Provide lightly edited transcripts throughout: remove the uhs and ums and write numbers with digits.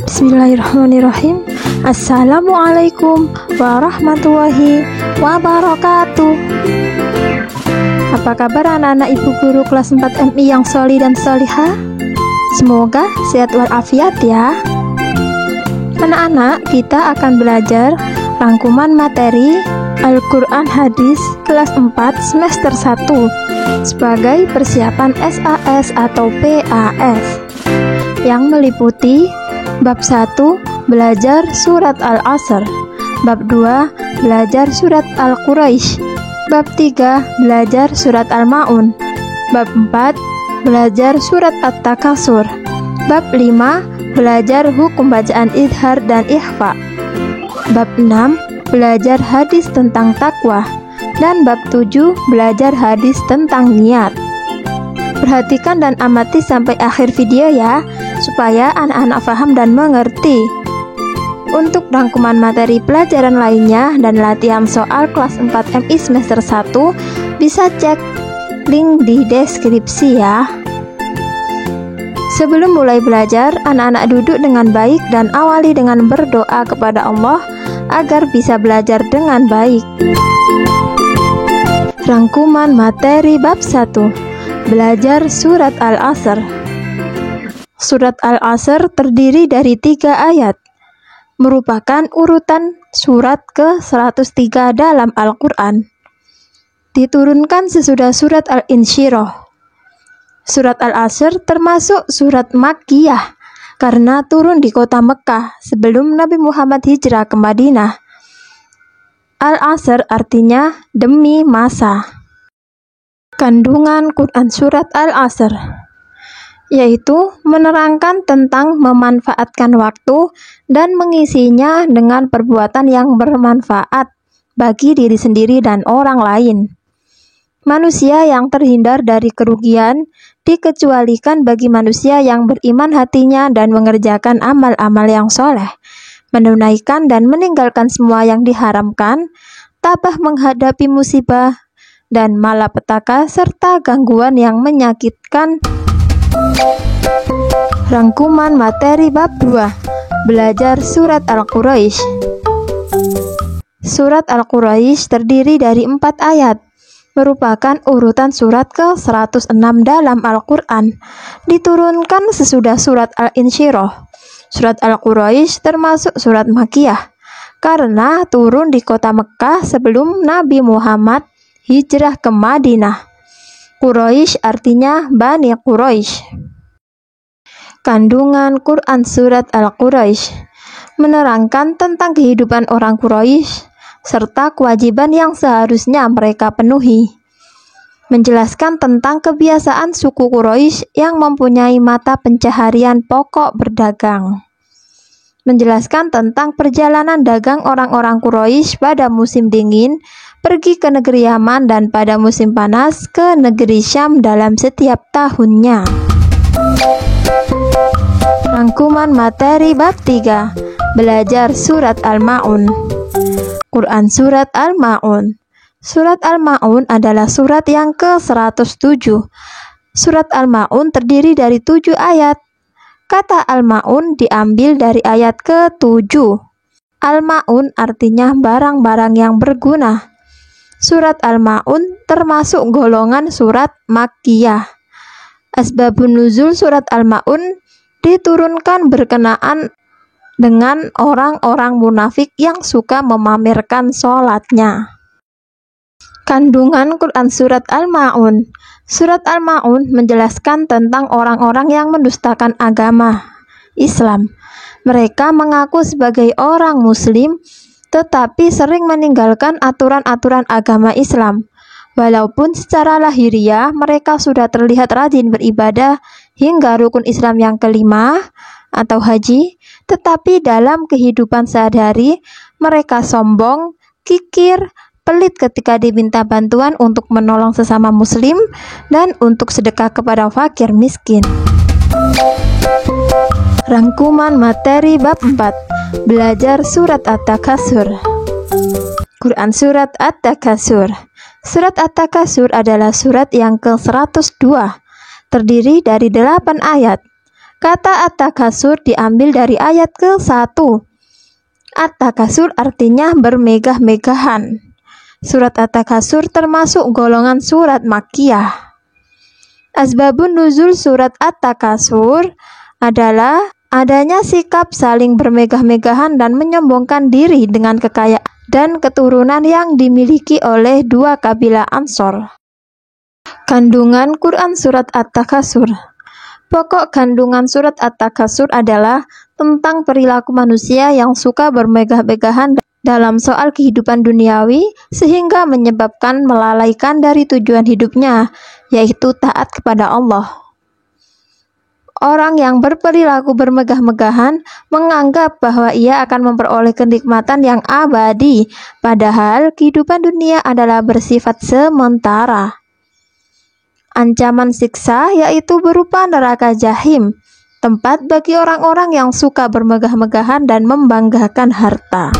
Bismillahirrahmanirrahim. Assalamualaikum warahmatullahi wabarakatuh. Apa kabar anak-anak ibu guru kelas 4 MI yang solih dan solihah? Semoga sehat walafiat ya. Anak-anak, kita akan belajar rangkuman materi Al-Quran Hadis kelas 4 semester 1 sebagai persiapan SAS atau PAS yang meliputi bab 1 belajar surat Al-Asr, bab 2 belajar surat Al-Quraisy, bab 3 belajar surat Al-Ma'un, bab 4 belajar surat At-Takasur, bab 5 belajar hukum bacaan idhar dan ikhfa, bab 6 belajar hadis tentang takwa, dan bab 7 belajar hadis tentang niat. Perhatikan dan amati sampai akhir video ya, supaya anak-anak paham dan mengerti. Untuk rangkuman materi pelajaran lainnya dan latihan soal kelas 4 MI semester 1, bisa cek link di deskripsi ya. Sebelum mulai belajar, anak-anak duduk dengan baik dan awali dengan berdoa kepada Allah agar bisa belajar dengan baik. Rangkuman materi bab 1. Belajar surat Al-Asr. Surat Al-Asr terdiri dari 3 ayat, merupakan urutan surat ke-103 dalam Al-Quran. Diturunkan sesudah surat Al-Insyirah. Surat Al-Asr termasuk surat Makkiyah karena turun di kota Mekah sebelum Nabi Muhammad hijrah ke Madinah. Al-Asr artinya demi masa. Kandungan Quran surat Al-Asr yaitu menerangkan tentang memanfaatkan waktu dan mengisinya dengan perbuatan yang bermanfaat bagi diri sendiri dan orang lain. Manusia yang terhindar dari kerugian dikecualikan bagi manusia yang beriman hatinya dan mengerjakan amal-amal yang soleh, menunaikan dan meninggalkan semua yang diharamkan, tabah menghadapi musibah dan malapetaka serta gangguan yang menyakitkan. Rangkuman materi bab 2. Belajar surat Al-Quraisy. Surat Al-Quraisy terdiri dari 4 ayat, merupakan urutan surat ke-106 dalam Al-Quran. Diturunkan sesudah surat Al-Insyirah. Surat Al-Quraisy termasuk surat Makkiyah karena turun di kota Mekah sebelum Nabi Muhammad hijrah ke Madinah. Quraisy artinya Bani Quraisy. Kandungan Quran surat Al-Quraisy menerangkan tentang kehidupan orang Quraisy serta kewajiban yang seharusnya mereka penuhi. Menjelaskan tentang kebiasaan suku Quraisy yang mempunyai mata pencaharian pokok berdagang. Menjelaskan tentang perjalanan dagang orang-orang Quraisy pada musim dingin pergi ke negeri Yaman dan pada musim panas ke negeri Syam dalam setiap tahunnya. Rangkuman materi bab 3. Belajar surat Al-Ma'un. Quran surat Al-Ma'un. Surat Al-Ma'un adalah surat yang ke-107. Surat Al-Ma'un terdiri dari 7 ayat. Kata Al-Ma'un diambil dari ayat ke-7. Al-Ma'un artinya barang-barang yang berguna. Surat Al-Ma'un termasuk golongan surat Makkiyah. Asbabun nuzul surat Al-Ma'un diturunkan berkenaan dengan orang-orang munafik yang suka memamerkan sholatnya. Kandungan Quran surat Al-Ma'un. Surat Al-Ma'un menjelaskan tentang orang-orang yang mendustakan agama Islam. Mereka mengaku sebagai orang Muslim, tetapi sering meninggalkan aturan-aturan agama Islam. Walaupun secara lahiriah mereka sudah terlihat rajin beribadah hingga rukun Islam yang kelima atau haji, tetapi dalam kehidupan sehari-hari mereka sombong, kikir, pelit ketika diminta bantuan untuk menolong sesama muslim dan untuk sedekah kepada fakir miskin. Rangkuman materi bab 4. Belajar surat At-Takasur. Quran surat At-Takasur. Surat At-Takasur adalah surat yang ke-102, terdiri dari 8 ayat. Kata at-takasur diambil dari ayat ke-1. At-takasur artinya bermegah-megahan. Surat at-takasur termasuk golongan surat Makkiyah. Asbabun nuzul surat at-takasur adalah adanya sikap saling bermegah-megahan dan menyombongkan diri dengan kekayaan dan keturunan yang dimiliki oleh dua kabilah Ansor. Kandungan Quran surat at-takasur. Pokok kandungan surat at-takasur adalah tentang perilaku manusia yang suka bermegah-megahan dalam soal kehidupan duniawi sehingga menyebabkan melalaikan dari tujuan hidupnya, yaitu taat kepada Allah. Orang yang berperilaku bermegah-megahan menganggap bahwa ia akan memperoleh kenikmatan yang abadi, padahal kehidupan dunia adalah bersifat sementara. Ancaman siksa yaitu berupa neraka jahim, tempat bagi orang-orang yang suka bermegah-megahan dan membanggakan harta.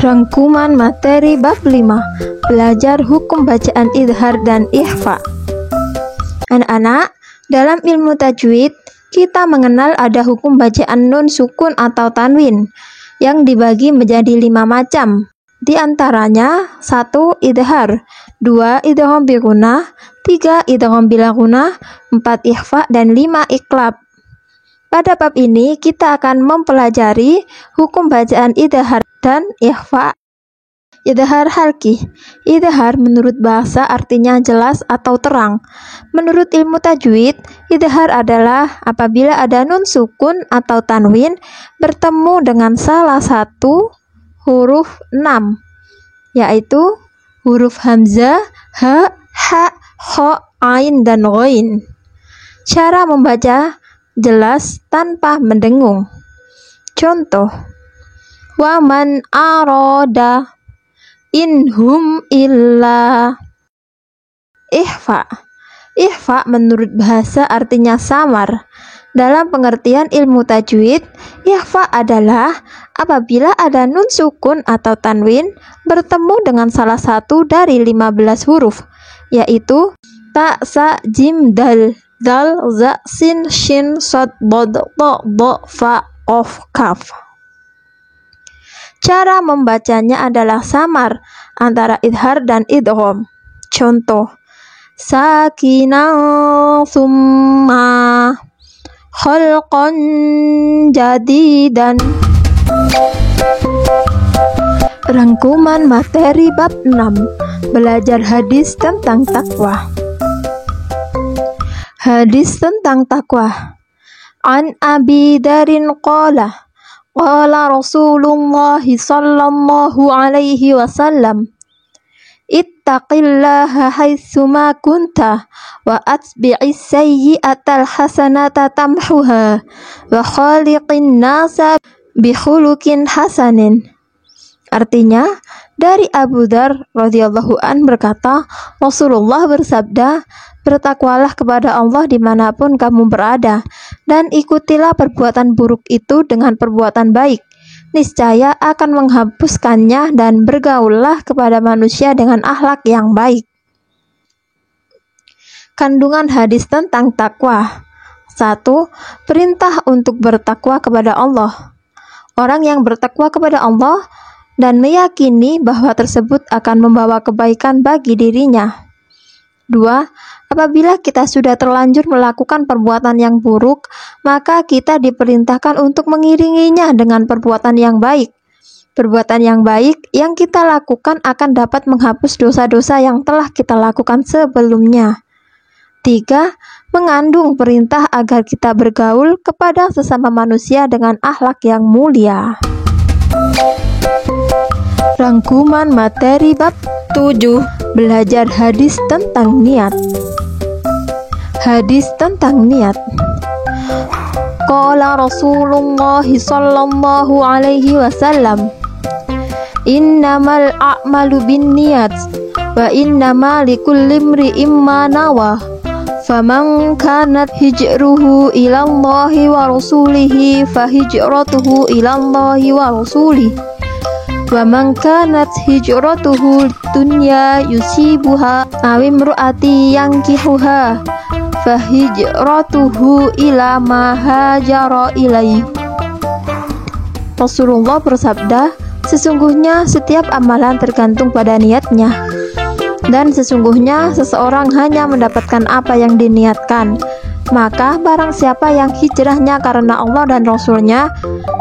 Rangkuman materi bab 5. Belajar hukum bacaan idhar dan ikhfa. Anak-anak, dalam ilmu tajwid, kita mengenal ada hukum bacaan nun sukun atau tanwin yang dibagi menjadi 5 macam. Di antaranya 1. Idhar, 2. Idgham bi gunnah, 3. Idgham bila gunnah, 4. Ikhfa, dan 5. Iqlab. Pada bab ini kita akan mempelajari hukum bacaan idhar dan ikhfa. Idhar halqi. Idhar menurut bahasa artinya jelas atau terang. Menurut ilmu tajwid, idhar adalah apabila ada nun sukun atau tanwin bertemu dengan salah satu huruf 6, yaitu huruf hamzah, ha, ha, kha, ain, dan ghain. Cara membaca jelas tanpa mendengung. Contoh, wa man arada inhum illa. Ikhfa. Ikhfa menurut bahasa artinya samar. Dalam pengertian ilmu tajwid, ikhfa adalah apabila ada nun sukun atau tanwin bertemu dengan salah satu dari 15 huruf, yaitu ta, sa, jim, dal, zal, za, sin, shin, sod, bod, to, bo, fa, qaf, kaf. Cara membacanya adalah samar antara idhar dan idgham. Contoh, sakinah summa khalqan jadidan. Rangkuman materi bab 6. Belajar hadis tentang takwa. Hadis tentang takwa. An Abi Darin qala Rasulullah sallallahu alaihi wasallam, ittaqillaha haitsuma kunta wa atbi'is sayyi'atal hasanata tamhuha wa khaliqin nasa bi khuluqin hasanin. Artinya, dari Abu Dar radhiyallahu an berkata, Rasulullah bersabda, bertakwalah kepada Allah dimanapun kamu berada, dan ikutilah perbuatan buruk itu dengan perbuatan baik. Niscaya akan menghapuskannya, dan bergaullah kepada manusia dengan akhlak yang baik. Kandungan hadis tentang takwa. 1. Perintah untuk bertakwa kepada Allah. Orang yang bertakwa kepada Allah dan meyakini bahwa tersebut akan membawa kebaikan bagi dirinya. 2. Apabila kita sudah terlanjur melakukan perbuatan yang buruk, maka kita diperintahkan untuk mengiringinya dengan perbuatan yang baik. Perbuatan yang baik yang kita lakukan akan dapat menghapus dosa-dosa yang telah kita lakukan sebelumnya. 3. Mengandung perintah agar kita bergaul kepada sesama manusia dengan akhlak yang mulia. Rangkuman materi bab 7. Belajar hadis tentang niat. Hadis tentang niat. Qala Rasulullah sallallahu alaihi wasallam, innamal a'malu binniyat wa innama likulli imri'in ma nawa. Faman kanat hijruhu ila Allahi wa rasulihi fa hijratuhu ila Allahi wa rasulihi. Wa man kanat hijratuhu dunya yusibuha aw imraati yankihuha fahijratuhu ila ma hajara ilaihi. Rasulullah bersabda, sesungguhnya setiap amalan tergantung pada niatnya, dan sesungguhnya seseorang hanya mendapatkan apa yang diniatkan. Maka barang siapa yang hijrahnya karena Allah dan Rasulnya,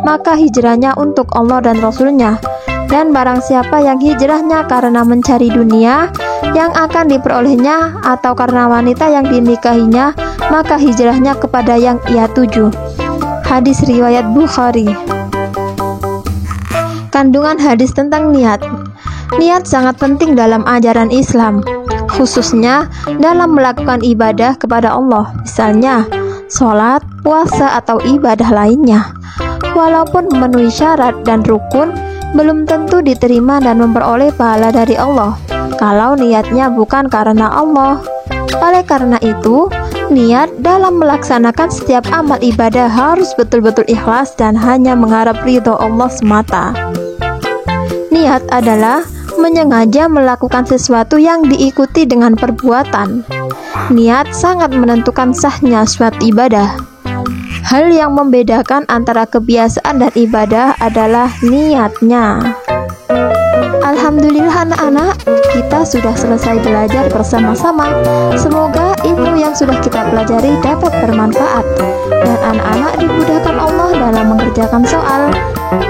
maka hijrahnya untuk Allah dan Rasulnya. Dan barang siapa yang hijrahnya karena mencari dunia yang akan diperolehnya, atau karena wanita yang dinikahinya, maka hijrahnya kepada yang ia tuju. Hadis riwayat Bukhari. Kandungan hadis tentang niat. Niat sangat penting dalam ajaran Islam, khususnya dalam melakukan ibadah kepada Allah, misalnya sholat, puasa, atau ibadah lainnya. Walaupun memenuhi syarat dan rukun, belum tentu diterima dan memperoleh pahala dari Allah kalau niatnya bukan karena Allah. Oleh karena itu, niat dalam melaksanakan setiap amal ibadah harus betul-betul ikhlas dan hanya mengharap ridho Allah semata. Niat adalah menyengaja melakukan sesuatu yang diikuti dengan perbuatan. Niat sangat menentukan sahnya suatu ibadah. Hal yang membedakan antara kebiasaan dan ibadah adalah niatnya. Alhamdulillah anak-anak, kita sudah selesai belajar bersama-sama. Semoga ilmu yang sudah kita pelajari dapat bermanfaat dan anak-anak dimudahkan Allah dalam mengerjakan soal.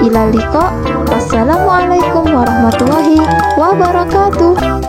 Ila liqa. Wassalamualaikum warahmatullahi wabarakatuh.